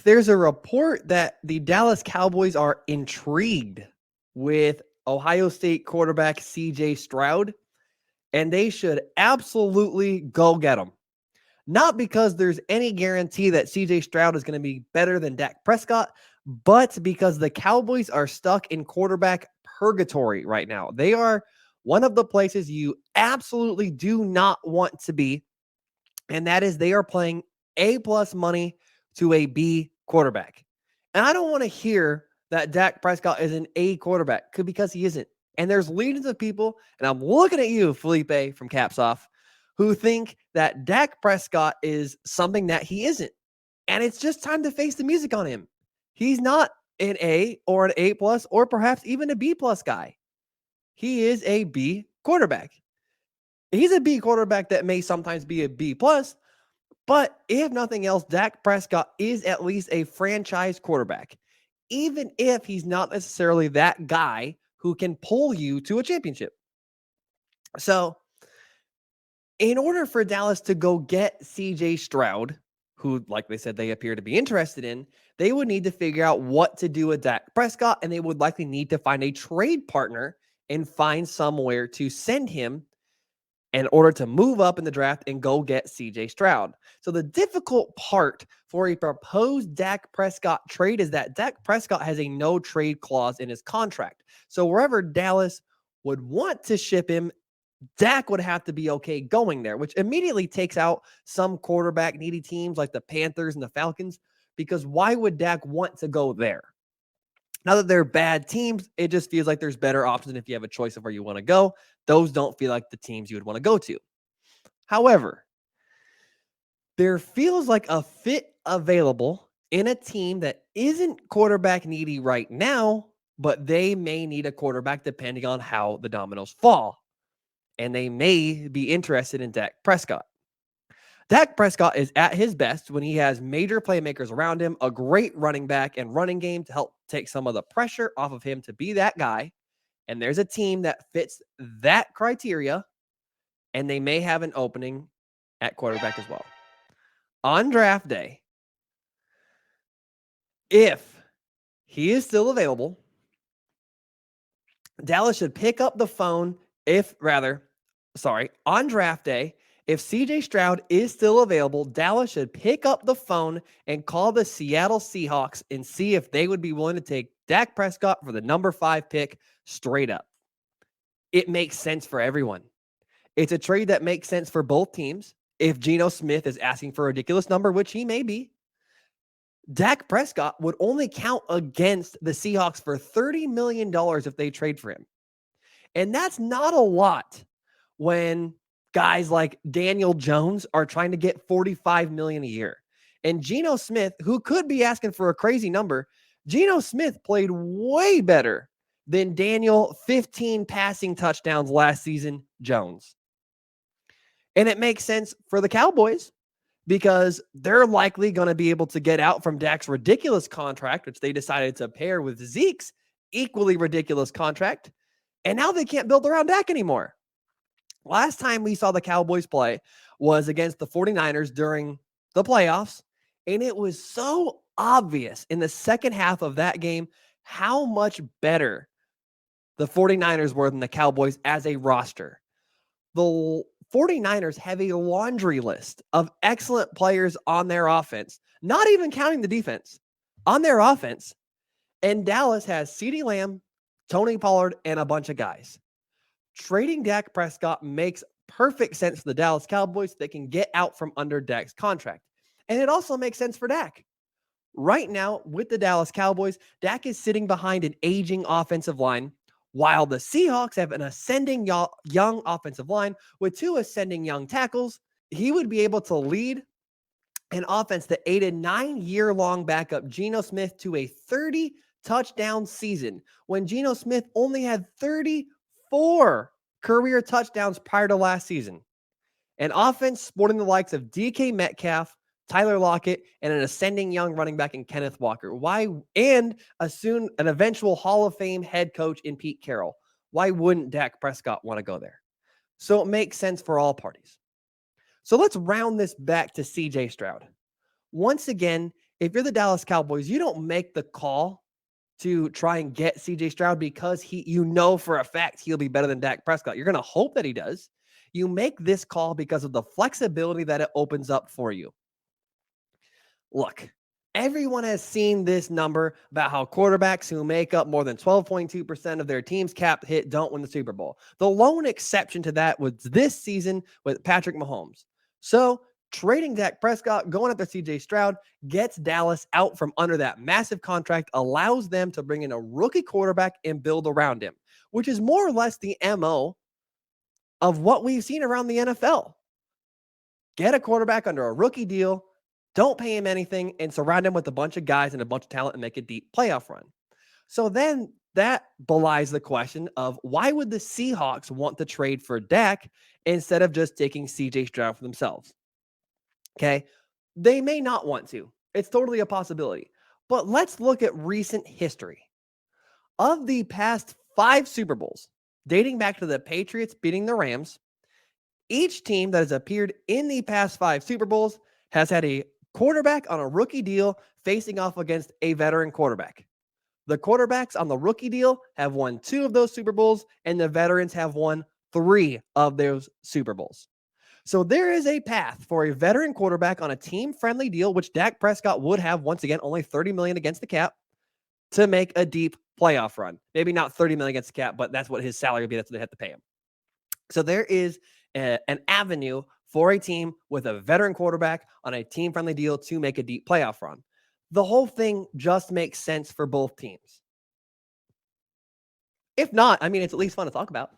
There's a report that the Dallas Cowboys are intrigued with Ohio State quarterback CJ Stroud, and they should absolutely go get him. Not because there's any guarantee that CJ Stroud is going to be better than Dak Prescott, but because the Cowboys are stuck in quarterback purgatory right now. They are one of the places you absolutely do not want to be, and that is they are playing A+ money to a B quarterback. And I don't want to hear that Dak Prescott is an A quarterback because he isn't. And there's legions of people, and I'm looking at you, Felipe from Caps Off, who think that Dak Prescott is something that he isn't. And it's just time to face the music on him. He's not an A or an A+ or perhaps even a B+ guy. He is a B quarterback. He's a B quarterback that may sometimes be a B+, but if nothing else, Dak Prescott is at least a franchise quarterback, even if he's not necessarily that guy who can pull you to a championship. So, in order for Dallas to go get CJ Stroud, who, like they said, they appear to be interested in, they would need to figure out what to do with Dak Prescott, and they would likely need to find a trade partner and find somewhere to send him in order to move up in the draft and go get CJ Stroud. So the difficult part for a proposed Dak Prescott trade is that Dak Prescott has a no trade clause in his contract. So wherever Dallas would want to ship him, Dak would have to be okay going there, which immediately takes out some quarterback needy teams like the Panthers and the Falcons, because why would Dak want to go there? Now that they're bad teams, it just feels like there's better options if you have a choice of where you want to go. Those don't feel like the teams you would want to go to. However, there feels like a fit available in a team that isn't quarterback needy right now, but they may need a quarterback depending on how the dominoes fall. And they may be interested in Dak Prescott. Dak Prescott is at his best when he has major playmakers around him, a great running back and running game to help take some of the pressure off of him to be that guy. And there's a team that fits that criteria, and they may have an opening at quarterback as well. On draft day, if he is still available, Dallas should pick up the phone on draft day, if CJ Stroud is still available, Dallas should pick up the phone and call the Seattle Seahawks and see if they would be willing to take Dak Prescott for the number 5 pick straight up. It makes sense for everyone. It's a trade that makes sense for both teams. If Geno Smith is asking for a ridiculous number, which he may be, Dak Prescott would only count against the Seahawks for $30 million if they trade for him. And that's not a lot when guys like Daniel Jones are trying to get $45 million a year. And Geno Smith, who could be asking for a crazy number, Geno Smith played way better than Daniel 15 passing touchdowns last season Jones. And it makes sense for the Cowboys because they're likely going to be able to get out from Dak's ridiculous contract, which they decided to pair with Zeke's equally ridiculous contract. And now they can't build around Dak anymore. Last time we saw the Cowboys play was against the 49ers during the playoffs, and it was so obvious in the second half of that game how much better the 49ers were than the Cowboys as a roster. The 49ers have a laundry list of excellent players on their offense, not even counting the defense, on their offense, and Dallas has CeeDee Lamb, Tony Pollard, and a bunch of guys. Trading Dak Prescott makes perfect sense for the Dallas Cowboys so they can get out from under Dak's contract. And it also makes sense for Dak. Right now, with the Dallas Cowboys, Dak is sitting behind an aging offensive line, while the Seahawks have an ascending young offensive line with 2 ascending young tackles. He would be able to lead an offense that aided 9-year-long backup Geno Smith to a 30-touchdown season when Geno Smith only had 34 career touchdowns prior to last season. An offense sporting the likes of DK Metcalf, Tyler Lockett, and an ascending young running back in Kenneth Walker. And an eventual Hall of Fame head coach in Pete Carroll. Why wouldn't Dak Prescott want to go there? So it makes sense for all parties. So let's round this back to CJ Stroud. Once again, If you're the Dallas Cowboys, you don't make the call to try and get CJ Stroud because you know for a fact he'll be better than Dak Prescott. You're going to hope that he does. You make this call because of the flexibility that it opens up for you. Look, everyone has seen this number about how quarterbacks who make up more than 12.2% of their team's cap hit don't win the Super Bowl. The lone exception to that was this season with Patrick Mahomes. So trading Dak Prescott, going after CJ Stroud, gets Dallas out from under that massive contract, allows them to bring in a rookie quarterback and build around him, which is more or less the MO of what we've seen around the NFL. Get a quarterback under a rookie deal, don't pay him anything, and surround him with a bunch of guys and a bunch of talent and make a deep playoff run. So then that belies the question of why would the Seahawks want to trade for Dak instead of just taking CJ Stroud for themselves? Okay, they may not want to. It's totally a possibility. But let's look at recent history. Of the past 5 Super Bowls, dating back to the Patriots beating the Rams, each team that has appeared in the past 5 Super Bowls has had a quarterback on a rookie deal facing off against a veteran quarterback. The quarterbacks on the rookie deal have won 2 of those Super Bowls, and the veterans have won 3 of those Super Bowls. So there is a path for a veteran quarterback on a team-friendly deal, which Dak Prescott would have, once again, only $30 million against the cap, to make a deep playoff run. Maybe not $30 million against the cap, but that's what his salary would be. That's what they have to pay him. So there is an avenue for a team with a veteran quarterback on a team-friendly deal to make a deep playoff run. The whole thing just makes sense for both teams. If not, I mean, it's at least fun to talk about.